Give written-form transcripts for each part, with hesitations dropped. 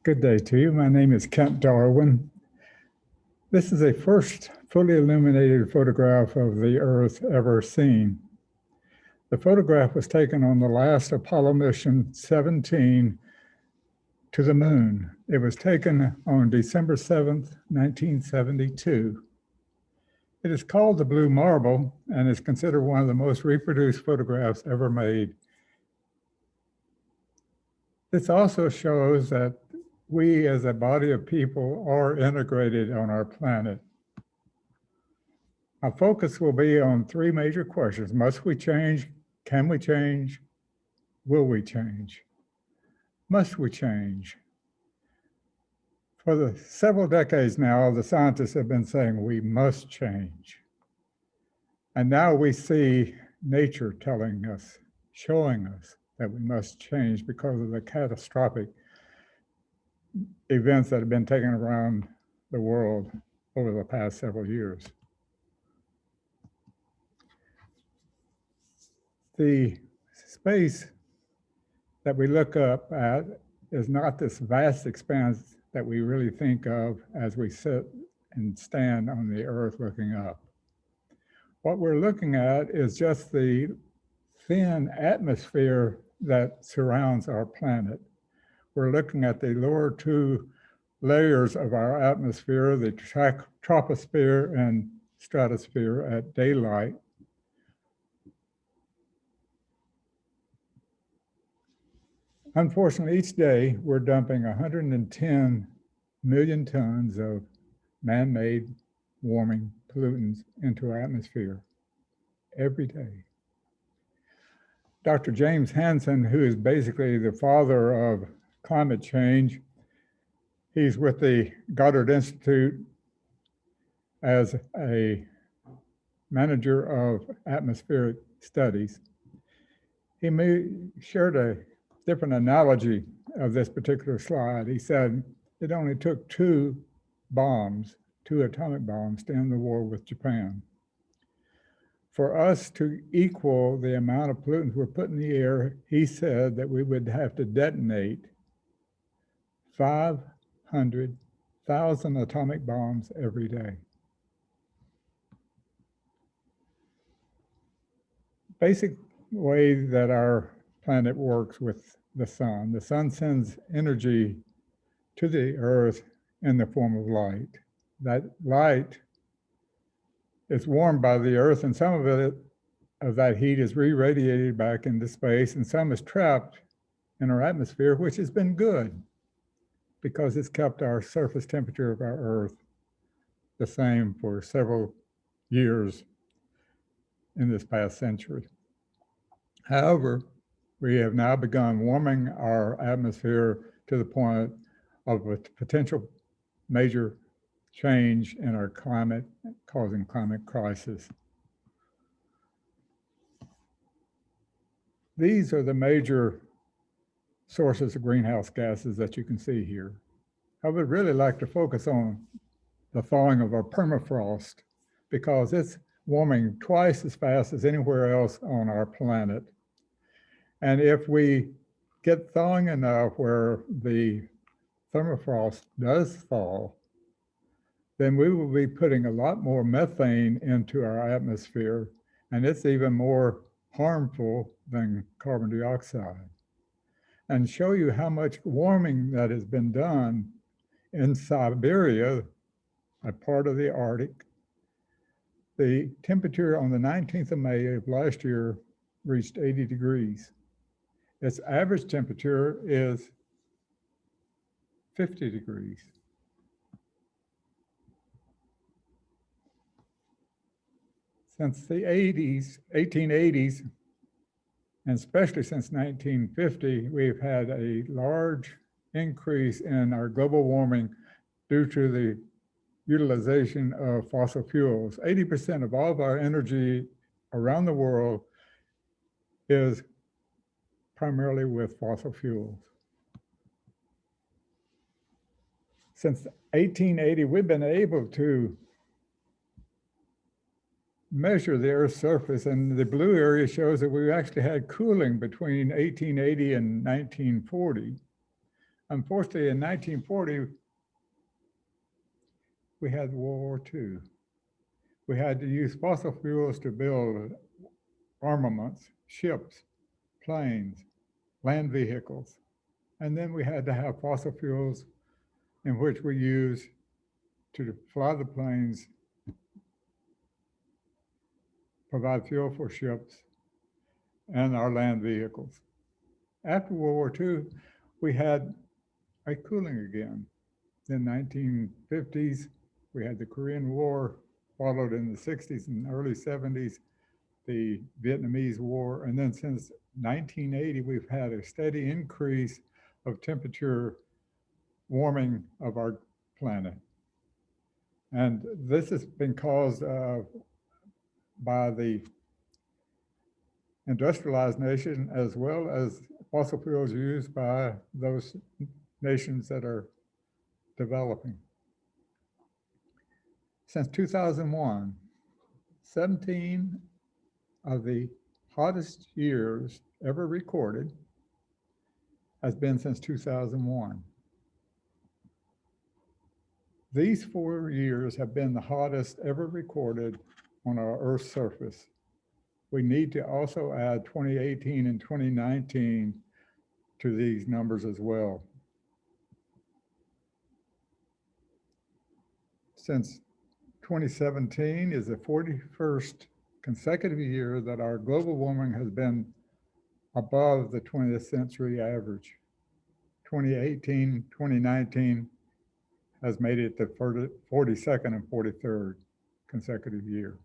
Good day to you. My name is Kent Darwin. This is a first fully illuminated photograph of the Earth ever seen. The photograph was taken on the last Apollo mission 17 to the moon. It was taken on December 7th, 1972. It is called the Blue Marble and is considered one of the most reproduced photographs ever made. This also shows that we as a body of people are integrated on our planet. Our focus will be on three major questions. Must we change? Can we change? Will we change? Must we change? For the several decades now, the scientists have been saying we must change. And now we see nature telling us, showing us that we must change because of the catastrophic events that have been taken around the world over the past several years. The space that we look up at is not this vast expanse that we really think of as we sit and stand on the Earth looking up. What we're looking at is just the thin atmosphere that surrounds our planet. We're looking at the lower two layers of our atmosphere, the troposphere and stratosphere at daylight. Unfortunately, each day we're dumping 110 million tons of man-made warming pollutants into our atmosphere every day. Dr. James Hansen, who is basically the father of climate change, he's with the Goddard Institute as a manager of atmospheric studies. He shared a different analogy of this particular slide. He said it only took two atomic bombs to end the war with Japan. For us to equal the amount of pollutants we're putting in the air, he said that we would have to detonate 500,000 atomic bombs every day. Basic way that our planet works with the sun. The sun sends energy to the Earth in the form of light. That light is warmed by the Earth, and some of that heat is re-radiated back into space, and some is trapped in our atmosphere, which has been good because it's kept our surface temperature of our Earth the same for several years in this past century. However, we have now begun warming our atmosphere to the point of a potential major change in our climate, causing climate crisis. These are the major sources of greenhouse gases that you can see here. I would really like to focus on the thawing of our permafrost because it's warming twice as fast as anywhere else on our planet. And if we get thawing enough where the permafrost does thaw, then we will be putting a lot more methane into our atmosphere, and it's even more harmful than carbon dioxide. And show you how much warming that has been done in Siberia, a part of the Arctic. The temperature on the 19th of May of last year reached 80 degrees. Its average temperature is 50 degrees. Since the 1880s, and especially since 1950, we've had a large increase in our global warming due to the utilization of fossil fuels. 80% of all of our energy around the world is primarily with fossil fuels. Since 1880, we've been able to measure the Earth's surface, and the blue area shows that we actually had cooling between 1880 and 1940. Unfortunately, in 1940, we had World War II. We had to use fossil fuels to build armaments, ships, planes, land vehicles. And then we had to have fossil fuels in which we use to fly the planes, provide fuel for ships, and our land vehicles. After World War II, we had a cooling again. In the 1950s, we had the Korean War, followed in the 60s and early 70s, the Vietnamese War. And then since 1980, we've had a steady increase of temperature warming of our planet. And this has been caused by the industrialized nation as well as fossil fuels used by those nations that are developing. Since 2001, 17 of the hottest years ever recorded has been since 2001. These 4 years have been the hottest ever recorded on our Earth's surface. We need to also add 2018 and 2019 to these numbers as well. Since 2017 is the 41st consecutive year that our global warming has been above the 20th century average. 2018, 2019 has made it the 42nd and 43rd consecutive year.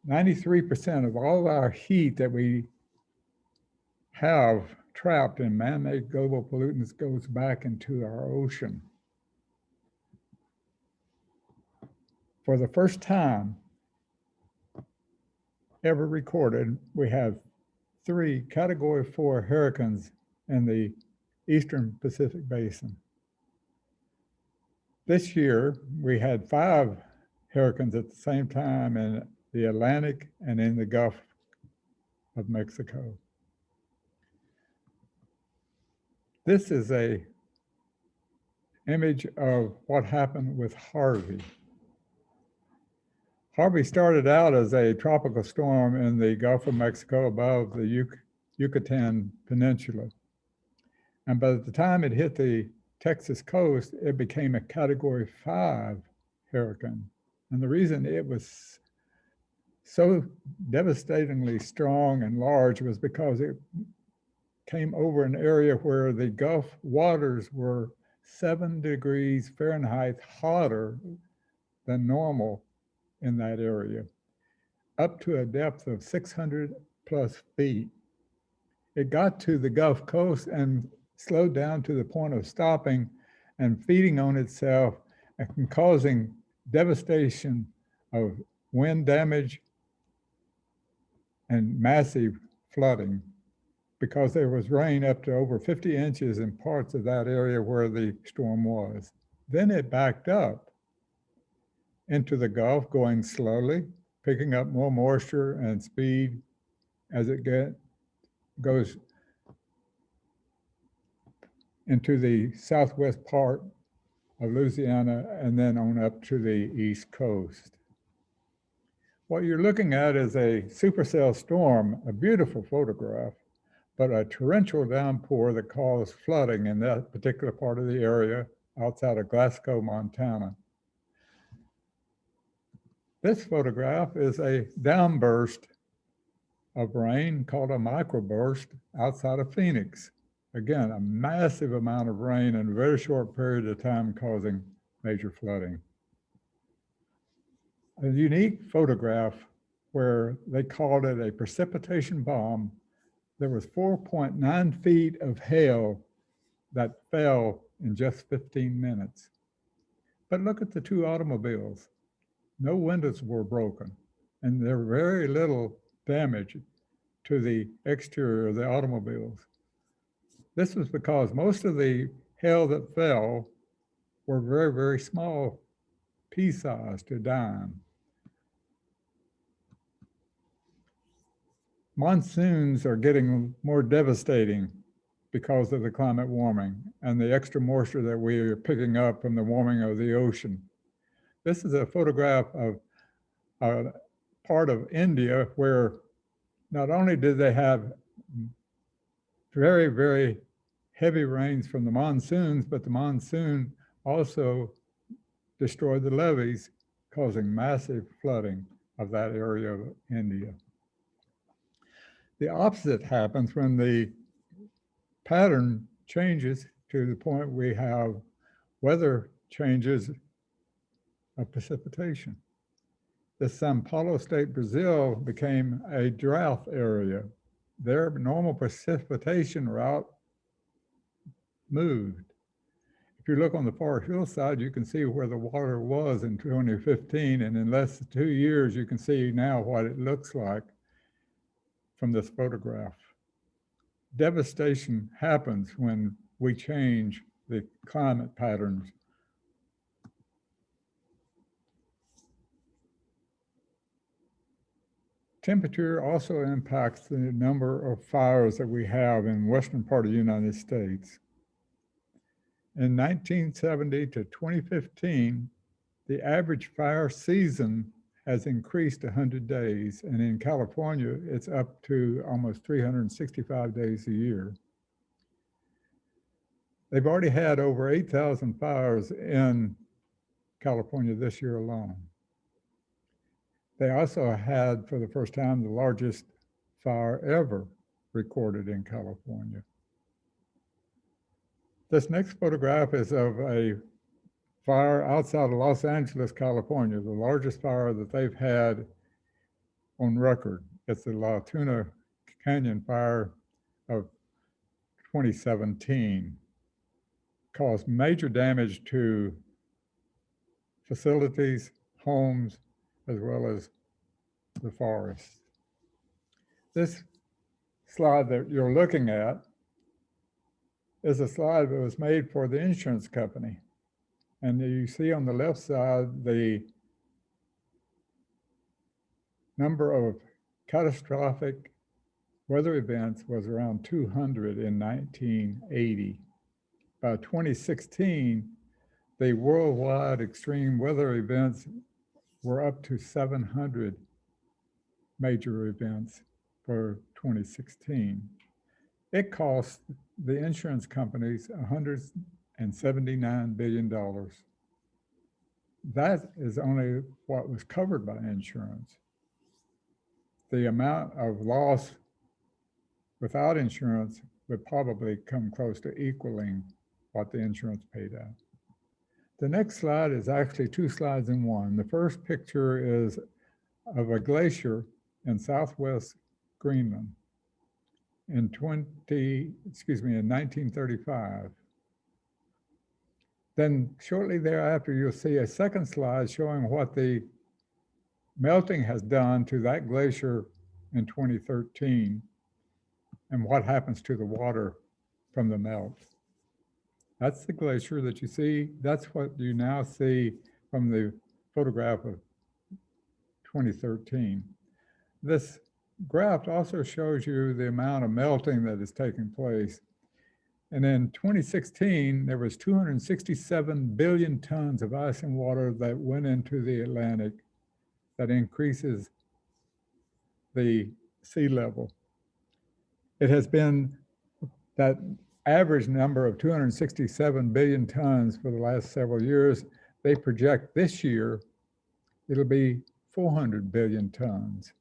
93% of all our heat that we have trapped in man-made global pollutants goes back into our ocean. For the first time ever recorded, we have 3 Category 4 hurricanes in the Eastern Pacific Basin. This year, we had 5 hurricanes at the same time in the Atlantic and in the Gulf of Mexico. This is an image of what happened with Harvey. Harvey started out as a tropical storm in the Gulf of Mexico above the Yucatan Peninsula. And by the time it hit the Texas coast, it became a Category 5 hurricane. And the reason it was so devastatingly strong and large was because it came over an area where the Gulf waters were 7 degrees Fahrenheit hotter than normal in that area, up to a depth of 600 plus feet. It got to the Gulf Coast and slowed down to the point of stopping and feeding on itself and causing devastation of wind damage and massive flooding, because there was rain up to over 50 inches in parts of that area where the storm was. Then it backed up into the Gulf, going slowly, picking up more moisture and speed as it goes into the southwest part of Louisiana and then on up to the East Coast. What you're looking at is a supercell storm, a beautiful photograph, but a torrential downpour that caused flooding in that particular part of the area outside of Glasgow, Montana. This photograph is a downburst of rain called a microburst outside of Phoenix. Again, a massive amount of rain in a very short period of time causing major flooding. A unique photograph where they called it a precipitation bomb. There was 4.9 feet of hail that fell in just 15 minutes. But look at the 2 automobiles. No windows were broken, and there were very little damage to the exterior of the automobiles. This was because most of the hail that fell were very, very small, pea-sized to dime. Monsoons are getting more devastating. because of the climate warming and the extra moisture that we are picking up from the warming of the ocean. This is a photograph of a part of India where not only did they have very, very heavy rains from the monsoons, but the monsoon also destroyed the levees, causing massive flooding of that area of India. The opposite happens when the pattern changes to the point we have weather changes of precipitation. The São Paulo state, Brazil, became a drought area. Their normal precipitation route moved. If you look on the far hillside, you can see where the water was in 2015, and in less than 2 years, you can see now what it looks like from this photograph. Devastation happens when we change the climate patterns. Temperature also impacts the number of fires that we have in the western part of the United States. In 1970 to 2015, the average fire season has increased 100 days, and in California, it's up to almost 365 days a year. They've already had over 8,000 fires in California this year alone. They also had, for the first time, the largest fire ever recorded in California. This next photograph is of a fire outside of Los Angeles, California, the largest fire that they've had on record. It's the La Tuna Canyon fire of 2017. Caused major damage to facilities, homes, as well as the forest. This slide that you're looking at is a slide that was made for the insurance company. And you see on the left side, the number of catastrophic weather events was around 200 in 1980. By 2016, the worldwide extreme weather events were up to 700 major events for 2016. It cost the insurance companies $179 billion. That is only what was covered by insurance. The amount of loss without insurance would probably come close to equaling what the insurance paid out. The next slide is actually two slides in one. The first picture is of a glacier in southwest Greenland in 1935. Then shortly thereafter, you'll see a second slide showing what the melting has done to that glacier in 2013 and what happens to the water from the melt. That's the glacier that you see. That's what you now see from the photograph of 2013. This graph also shows you the amount of melting that is taking place. And in 2016, there was 267 billion tons of ice and water that went into the Atlantic that increases the sea level. It has been that average number of 267 billion tons for the last several years. They project this year, it'll be 400 billion tons.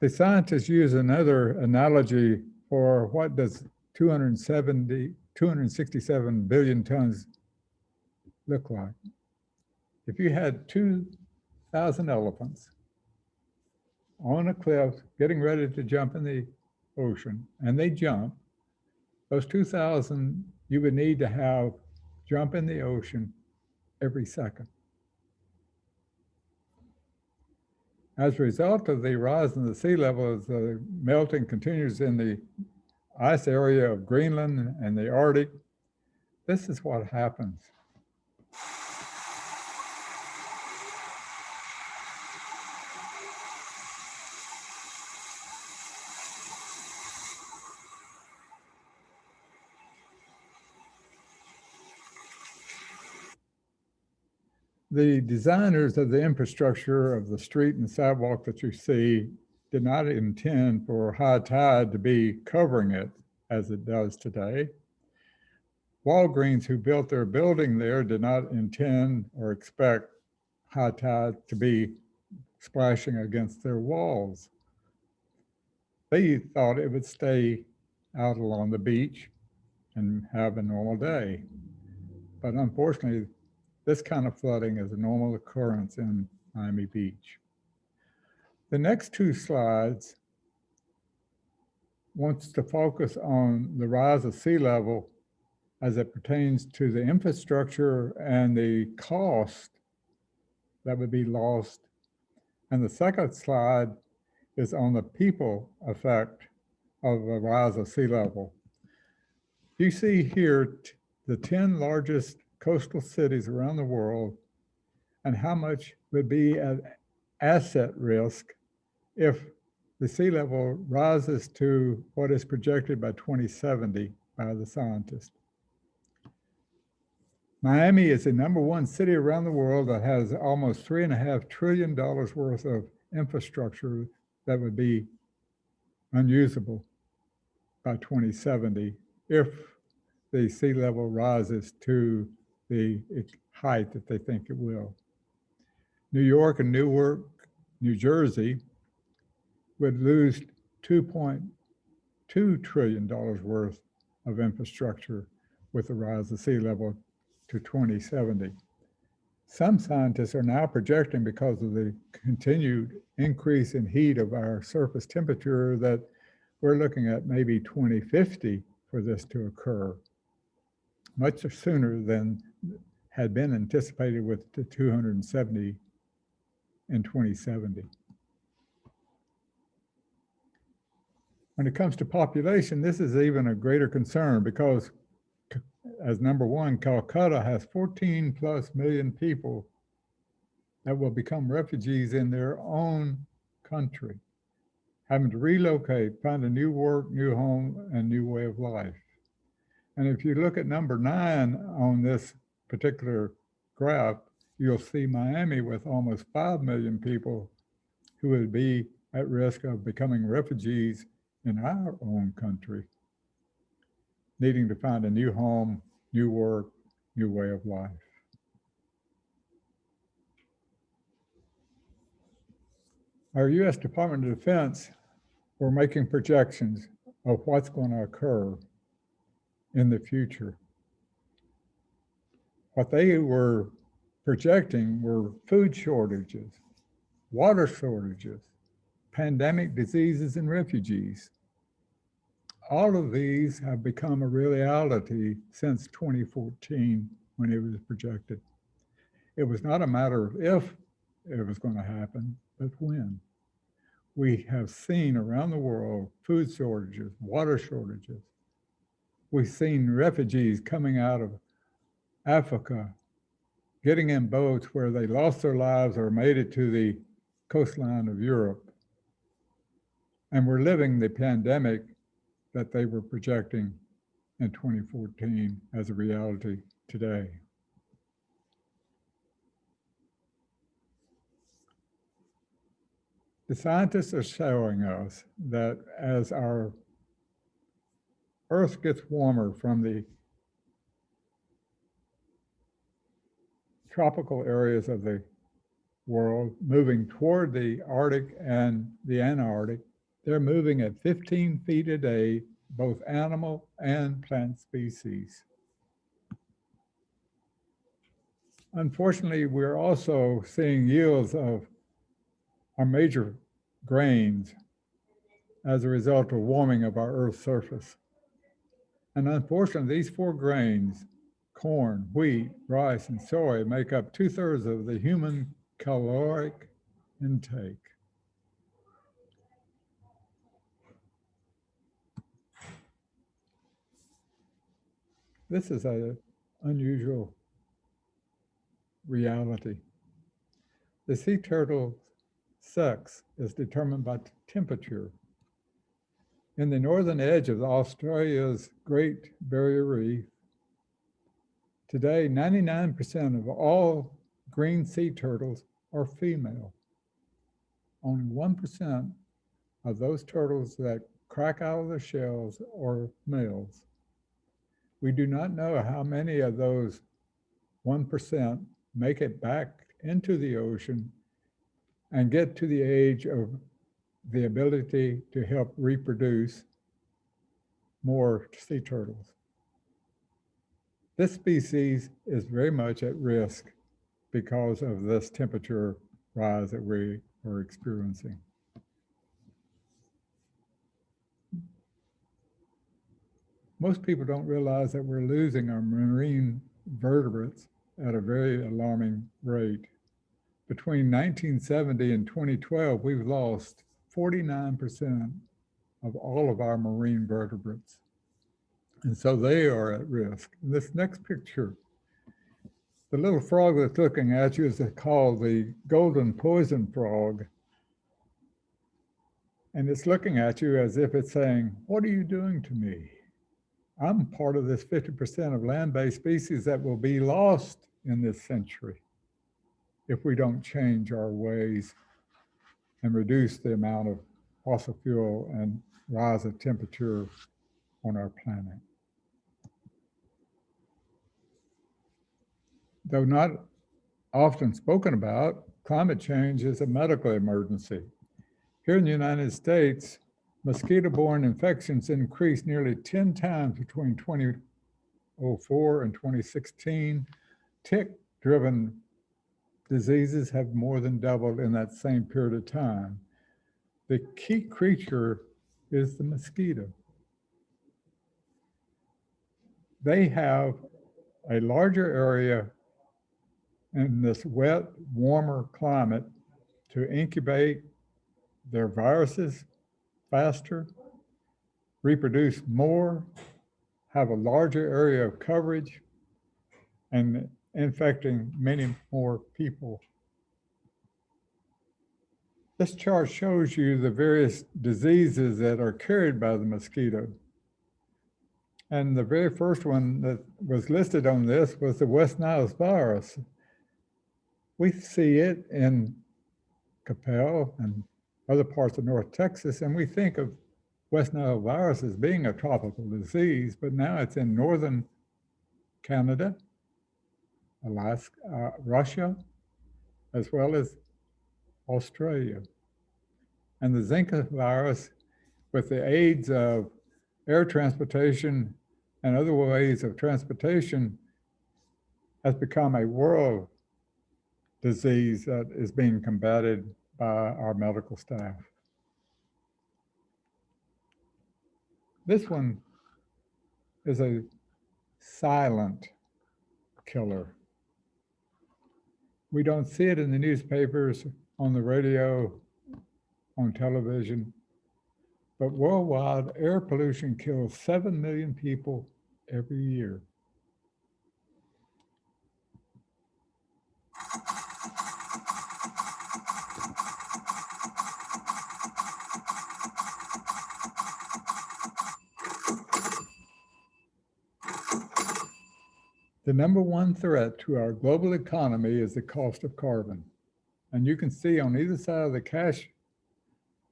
The scientists use another analogy for what does 267 billion tons look like. If you had 2,000 elephants on a cliff getting ready to jump in the ocean, and they jump, those 2,000 you would need to have jump in the ocean every second. As a result of the rise in the sea level, as the melting continues in the ice area of Greenland and the Arctic, this is what happens. The designers of the infrastructure of the street and sidewalk that you see did not intend for high tide to be covering it as it does today. Walgreens, who built their building there, did not intend or expect high tide to be splashing against their walls. They thought it would stay out along the beach and have a normal day. But unfortunately, this kind of flooding is a normal occurrence in Miami Beach. The next two slides wants to focus on the rise of sea level as it pertains to the infrastructure and the cost that would be lost. And the second slide is on the people effect of the rise of sea level. You see here the 10 largest coastal cities around the world and how much would be at asset risk if the sea level rises to what is projected by 2070 by the scientists. Miami is the #1 city around the world that has almost $3.5 trillion worth of infrastructure that would be unusable by 2070 if the sea level rises to the height that they think it will. New York and Newark, New Jersey would lose $2.2 trillion worth of infrastructure with the rise of sea level to 2070. Some scientists are now projecting, because of the continued increase in heat of our surface temperature, that we're looking at maybe 2050 for this to occur, much sooner than had been anticipated with the 270 in 2070. When it comes to population, this is even a greater concern because, as #1, Calcutta has 14+ million people that will become refugees in their own country, having to relocate, find a new work, new home, and new way of life. And if you look at #9 on this particular graph, you'll see Miami with almost 5 million people who would be at risk of becoming refugees in our own country, needing to find a new home, new work, new way of life. Our U.S. Department of Defense, we're making projections of what's going to occur in the future. What they were projecting were food shortages, water shortages, pandemic diseases, and refugees. All of these have become a reality since 2014 when it was projected. It was not a matter of if it was going to happen, but when. We have seen around the world food shortages, water shortages. We've seen refugees coming out of Africa, getting in boats where they lost their lives or made it to the coastline of Europe. And we're living the pandemic that they were projecting in 2014 as a reality today. The scientists are showing us that as our Earth gets warmer from the tropical areas of the world, moving toward the Arctic and the Antarctic, they're moving at 15 feet a day, both animal and plant species. Unfortunately, we're also seeing yields of our major grains as a result of warming of our Earth's surface. And unfortunately, these 4 grains, corn, wheat, rice, and soy, make up 2/3 of the human caloric intake. This is an unusual reality. The sea turtle's sex is determined by temperature. In the northern edge of Australia's Great Barrier Reef, today 99% of all green sea turtles are female. Only 1% of those turtles that crack out of their shells are males. We do not know how many of those 1% make it back into the ocean and get to the age of the ability to help reproduce more sea turtles. This species is very much at risk because of this temperature rise that we are experiencing. Most people don't realize that we're losing our marine vertebrates at a very alarming rate. Between 1970 and 2012, we've lost 49% of all of our marine vertebrates. And so they are at risk. This next picture, the little frog that's looking at you is called the golden poison frog. And it's looking at you as if it's saying, what are you doing to me? I'm part of this 50% of land-based species that will be lost in this century if we don't change our ways and reduce the amount of fossil fuel and rise of temperature on our planet. Though not often spoken about, climate change is a medical emergency. Here in the United States, mosquito-borne infections increased nearly 10 times between 2004 and 2016. Tick-driven diseases have more than doubled in that same period of time. The key creature is the mosquito. They have a larger area in this wet, warmer climate to incubate their viruses faster, reproduce more, have a larger area of coverage, and infecting many more people. This chart shows you the various diseases that are carried by the mosquito. And the very first one that was listed on this was the West Nile virus. We see it in Capel and other parts of North Texas, and we think of West Nile virus as being a tropical disease, but now it's in northern Canada, Alaska, Russia, as well as Australia. And the Zika virus, with the aids of air transportation and other ways of transportation, has become a world disease that is being combated by our medical staff. This one is a silent killer. We don't see it in the newspapers, on the radio, on television, but worldwide air pollution kills 7 million people every year. The number one threat to our global economy is the cost of carbon. And you can see on either side of the cash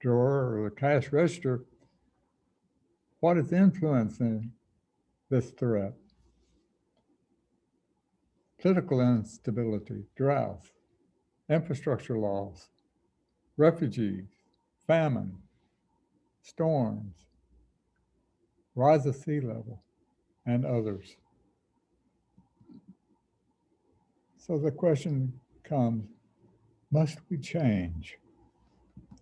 drawer or the cash register what is influencing this threat. Political instability, drought, infrastructure loss, refugees, famine, storms, rise of sea level, and others. So the question comes, must we change?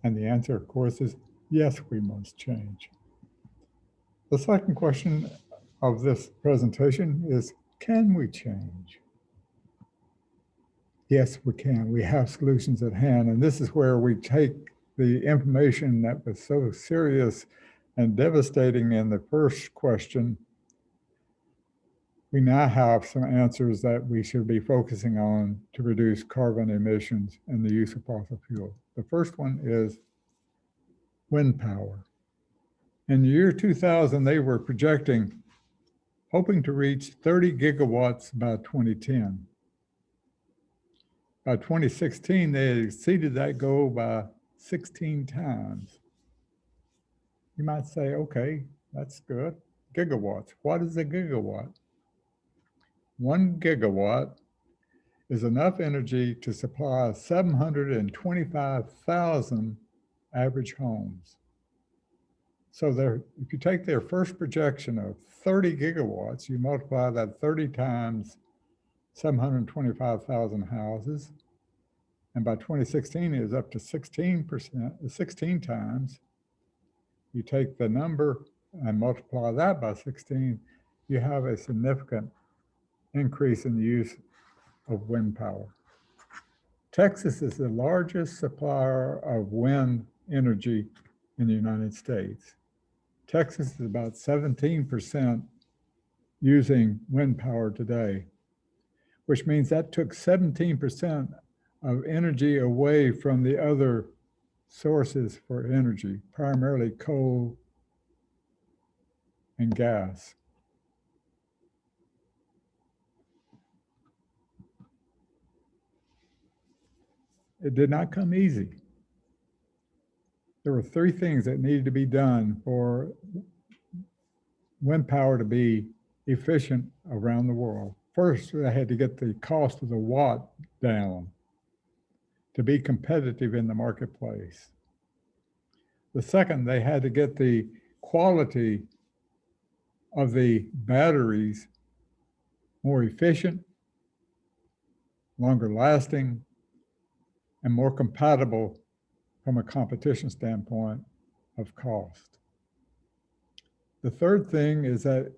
And the answer, of course, is yes, we must change. The second question of this presentation is, can we change? Yes, we can. We have solutions at hand. And this is where we take the information that was so serious and devastating in the first question. We now have some answers that we should be focusing on to reduce carbon emissions and the use of fossil fuel. The first one is wind power. In the year 2000, they were projecting, hoping to reach 30 gigawatts by 2010. By 2016, they had exceeded that goal by 16 times. You might say, okay, that's good. Gigawatts. What is a gigawatt? 1 gigawatt is enough energy to supply 725,000 average homes. So if you take their first projection of 30 gigawatts, you multiply that 30 times 725,000 houses, and by 2016 it is up to 16 times. You take the number and multiply that by 16, you have a significant increase in the use of wind power. Texas is the largest supplier of wind energy in the United States. Texas is about 17% using wind power today, which means that took 17% of energy away from the other sources for energy, primarily coal and gas. It did not come easy. There were 3 things that needed to be done for wind power to be efficient around the world. First, they had to get the cost of the watt down to be competitive in the marketplace. The second, they had to get the quality of the batteries more efficient, longer lasting, and more compatible from a competition standpoint of cost. The third thing is that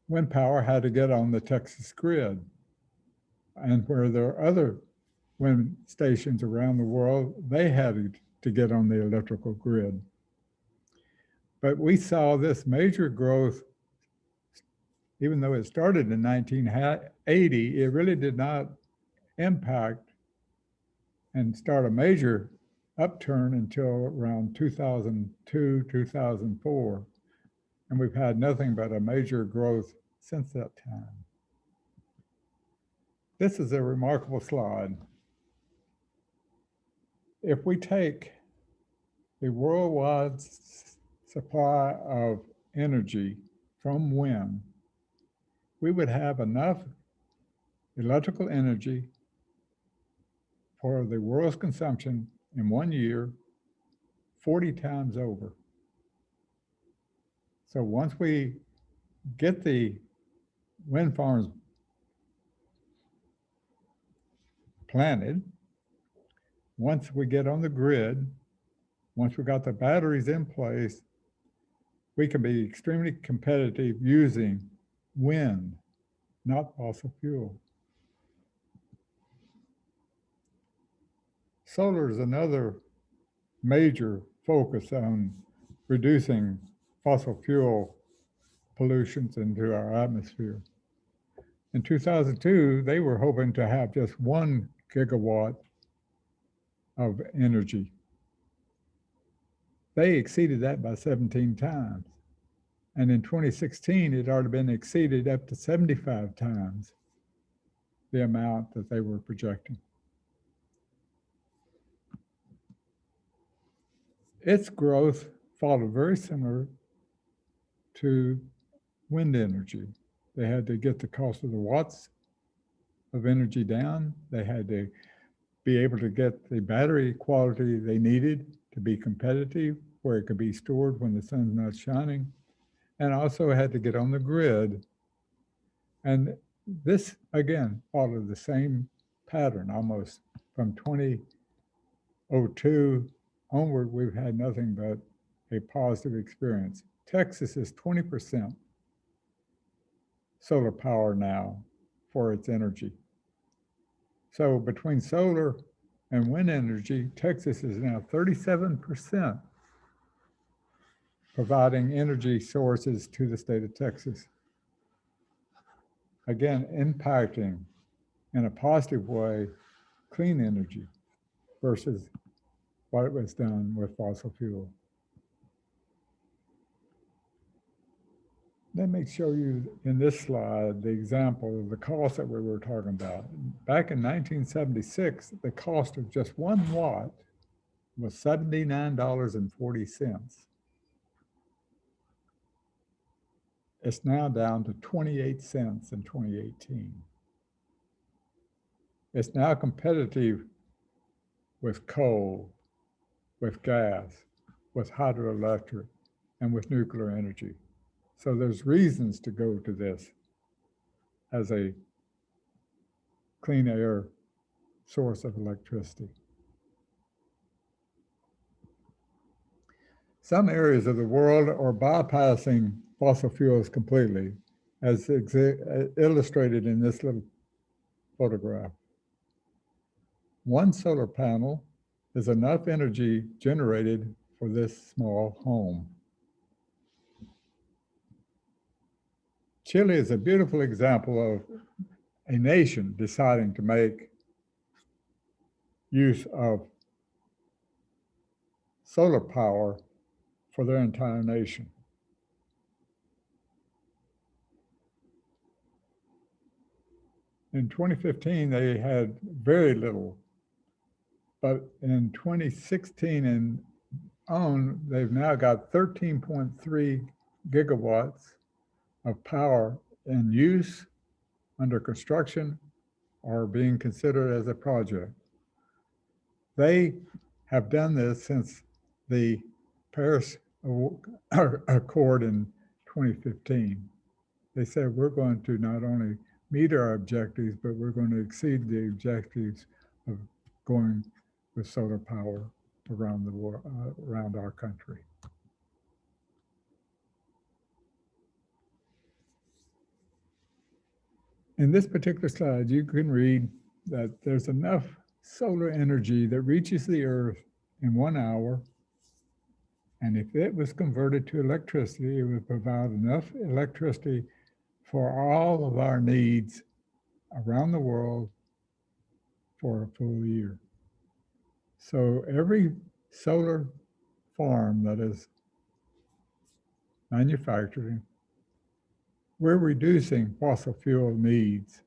wind power had to get on the Texas grid. And where there are other wind stations around the world, they had to get on the electrical grid. But we saw this major growth, even though it started in 1980, it really did not impact and start a major upturn until around 2002, 2004. And we've had nothing but a major growth since that time. This is a remarkable slide. If we take the worldwide supply of energy from wind, we would have enough electrical energy for the world's consumption in 1 year 40 times over. So once we get the wind farms planted, once we get on the grid, once we got the batteries in place, we can be extremely competitive using wind, not fossil fuel. Solar is another major focus on reducing fossil fuel pollutions into our atmosphere. In 2002, they were hoping to have just 1 gigawatt of energy. They exceeded that by 17 times. And in 2016, it had already been exceeded up to 75 times the amount that they were projecting. Its growth followed very similar to wind energy. They had to get the cost of the watts of energy down. They had to be able to get the battery quality they needed to be competitive, where it could be stored when the sun's not shining, and also had to get on the grid. And this, again, followed the same pattern almost. From 2002 onward, we've had nothing but a positive experience. Texas is 20% solar power now for its energy. So between solar and wind energy, Texas is now 37% providing energy sources to the state of Texas. Again, impacting in a positive way clean energy versus what was done with fossil fuel. Let me show you in this slide the example of the cost that we were talking about. Back in 1976, the cost of just 1 watt was $79.40. It's now down to 28 cents in 2018. It's now competitive with coal, with gas, with hydroelectric, and with nuclear energy. So there's reasons to go to this as a clean air source of electricity. Some areas of the world are bypassing fossil fuels completely, as illustrated in this little photograph. One solar panel is enough energy generated for this small home. Chile is a beautiful example of a nation deciding to make use of solar power for their entire nation. In 2015, they had very little, but in 2016 and on, they've now got 13.3 gigawatts of power in use, under construction, or being considered as a project. They have done this since the Paris Accord in 2015. They said we're going to not only meet our objectives, but we're going to exceed the objectives of going with solar power around the world, around our country. In this particular slide, you can read that there's enough solar energy that reaches the Earth in 1 hour. And if it was converted to electricity, it would provide enough electricity for all of our needs around the world for a full year. So every solar farm that is manufacturing, we're reducing fossil fuel needs.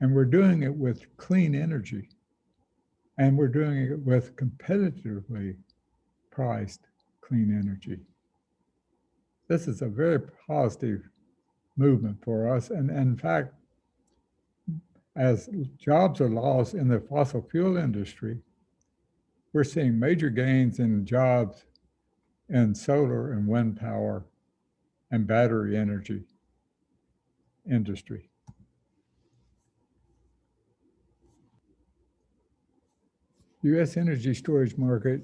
And we're doing it with clean energy. And we're doing it with competitively priced clean energy. This is a very positive movement for us. And in fact, as jobs are lost in the fossil fuel industry, we're seeing major gains in jobs in solar and wind power and battery energy industry. U.S. energy storage market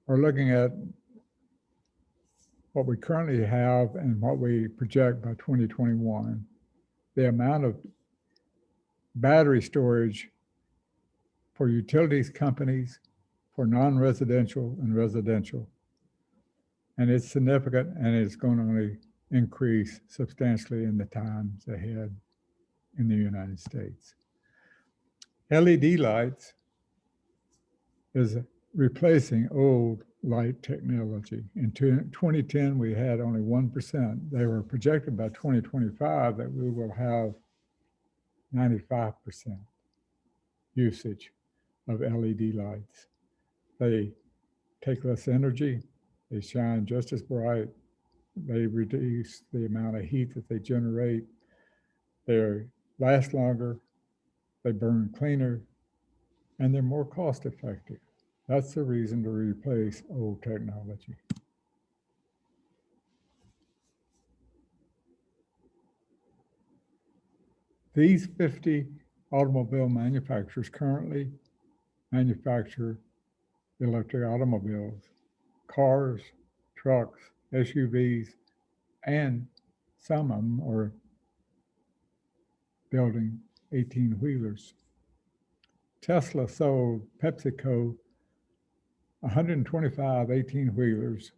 are looking at what we currently have and what we project by 2021. The amount of battery storage for utilities companies, for non-residential and residential. And it's significant, and it's going to only increase substantially in the times ahead in the United States. LED lights is replacing old light technology. In 2010, we had only 1%. They were projected by 2025 that we will have 95% usage of LED lights. They take less energy, they shine just as bright, they reduce the amount of heat that they generate, they last longer, they burn cleaner, and they're more cost effective. That's the reason to replace old technology. These 50 automobile manufacturers currently manufacture electric automobiles, cars, trucks, SUVs, and some of them are building 18-wheelers. Tesla sold PepsiCo 125 18-wheelers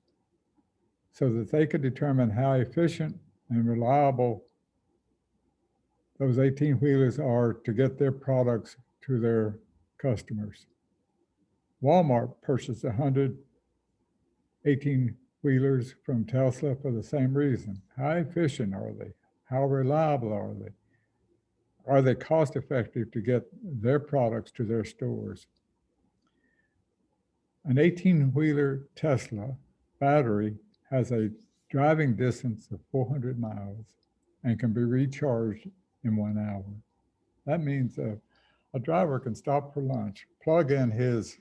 so that they could determine how efficient and reliable those 18-wheelers are to get their products to their customers. Walmart purchased 100 18 wheelers from Tesla for the same reason. How efficient are they? How reliable are they? Are they cost effective to get their products to their stores? An 18-wheeler Tesla battery has a driving distance of 400 miles and can be recharged in 1 hour. That means a driver can stop for lunch, plug in his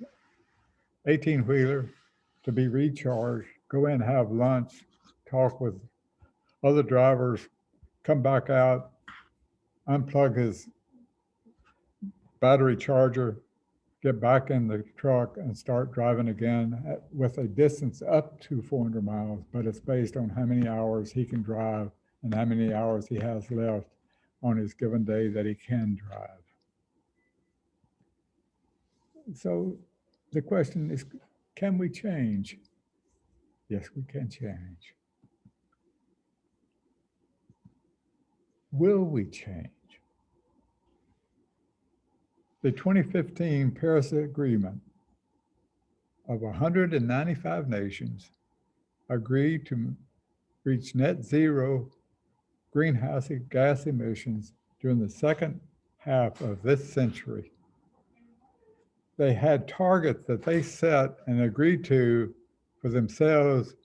18-wheeler to be recharged, go in, have lunch, talk with other drivers, come back out, unplug his battery charger, get back in the truck and start driving again with a distance up to 400 miles, but it's based on how many hours he can drive and how many hours he has left on his given day that he can drive. So the question is, can we change? Yes, we can change. Will we change? The 2015 Paris Agreement of 195 nations agreed to reach net zero greenhouse gas emissions during the second half of this century. They had targets that they set and agreed to for themselves,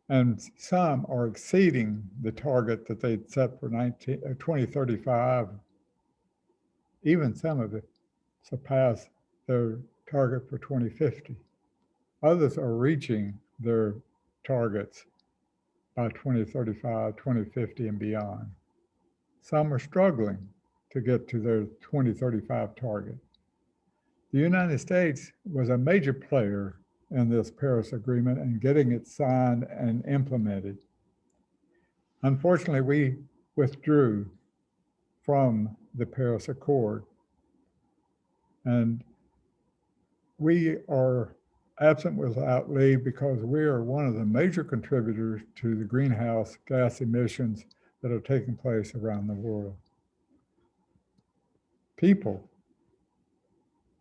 and some are exceeding the target that they'd set for 2035. Even some of it surpass their target for 2050. Others are reaching their targets by 2035, 2050, and beyond. Some are struggling to get to their 2035 target. The United States was a major player in this Paris Agreement and getting it signed and implemented. Unfortunately, we withdrew from the Paris Accord, and we are absent without leave because we are one of the major contributors to the greenhouse gas emissions that are taking place around the world. People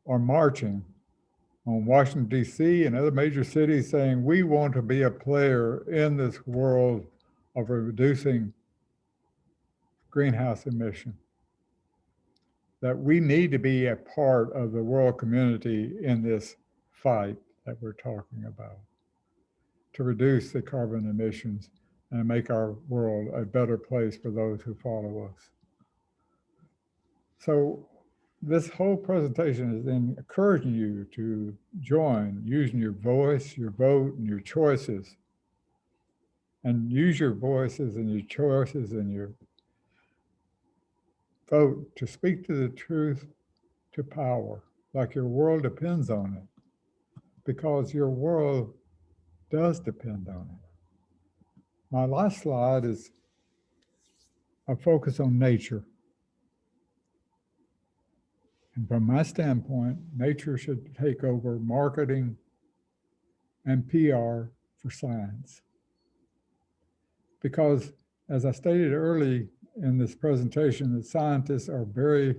are marching on Washington, D.C. and other major cities saying, we want to be a player in this world of reducing greenhouse emission, that we need to be a part of the world community in this fight that we're talking about to reduce the carbon emissions and make our world a better place for those who follow us. So this whole presentation is encouraging you to join, using your voice, your vote, and your choices. And use your voices and your choices and your vote to speak to the truth to power, like your world depends on it, because your world does depend on it. My last slide is a focus on nature. And from my standpoint, nature should take over marketing and PR for science. Because as I stated early in this presentation, that scientists are very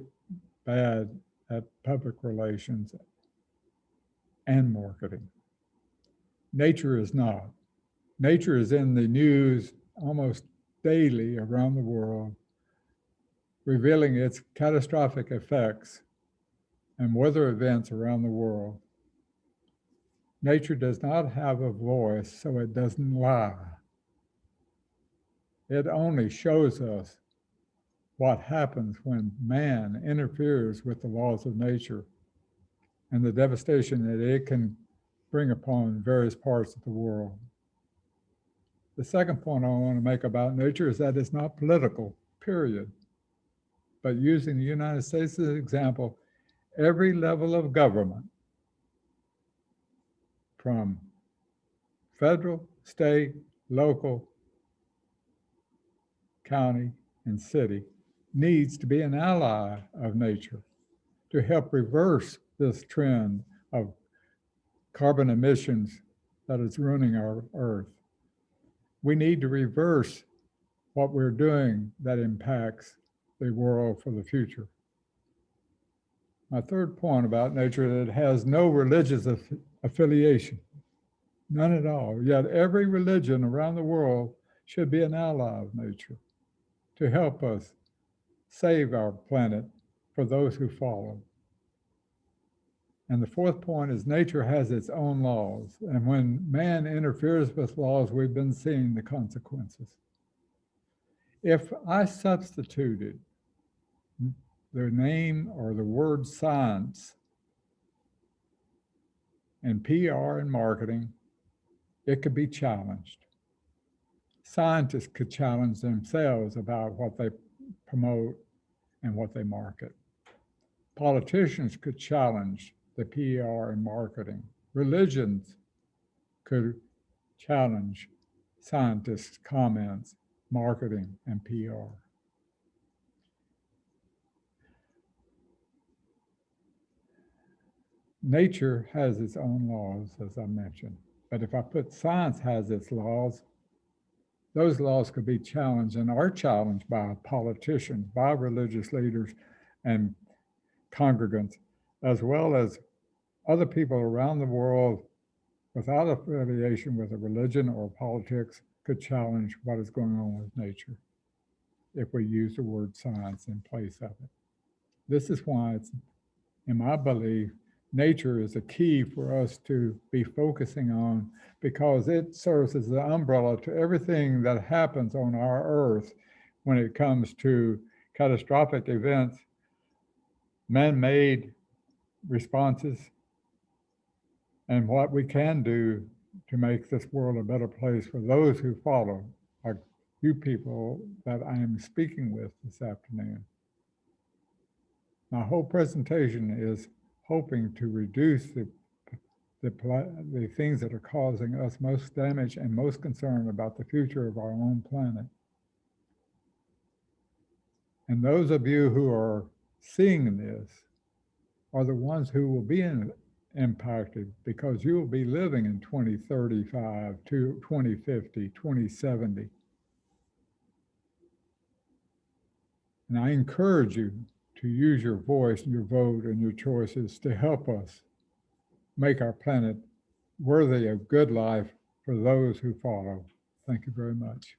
bad at public relations and marketing. Nature is not. Nature is in the news almost daily around the world, revealing its catastrophic effects and weather events around the world. Nature does not have a voice, so it doesn't lie. It only shows us what happens when man interferes with the laws of nature and the devastation that it can bring upon various parts of the world. The second point I want to make about nature is that it's not political, period. But using the United States as an example, every level of government, from federal, state, local, county, and city, needs to be an ally of nature to help reverse this trend of carbon emissions that is ruining our earth. We need to reverse what we're doing that impacts the world for the future. My third point about nature is that it has no religious affiliation. None at all. Yet every religion around the world should be an ally of nature to help us save our planet for those who follow. And the fourth point is nature has its own laws. And when man interferes with laws, we've been seeing the consequences. If I substituted the name or the word science and PR and marketing, it could be challenged. Scientists could challenge themselves about what they promote and what they market. Politicians could challenge the PR and marketing. Religions could challenge scientists' comments, marketing, and PR. Nature has its own laws, as I mentioned. But if I put science has its laws, those laws could be challenged and are challenged by politicians, by religious leaders and congregants, as well as other people around the world without affiliation with a religion or politics could challenge what is going on with nature if we use the word science in place of it. This is why it's, in my belief, nature is a key for us to be focusing on because it serves as the umbrella to everything that happens on our earth when it comes to catastrophic events, man-made responses, and what we can do to make this world a better place for those who follow, like you people that I am speaking with this afternoon. My whole presentation is hoping to reduce the things that are causing us most damage and most concern about the future of our own planet. And those of you who are seeing this are the ones who will be impacted because you will be living in 2035 to 2050, 2070. And I encourage you to use your voice, your vote, and your choices to help us make our planet worthy of good life for those who follow. Thank you very much.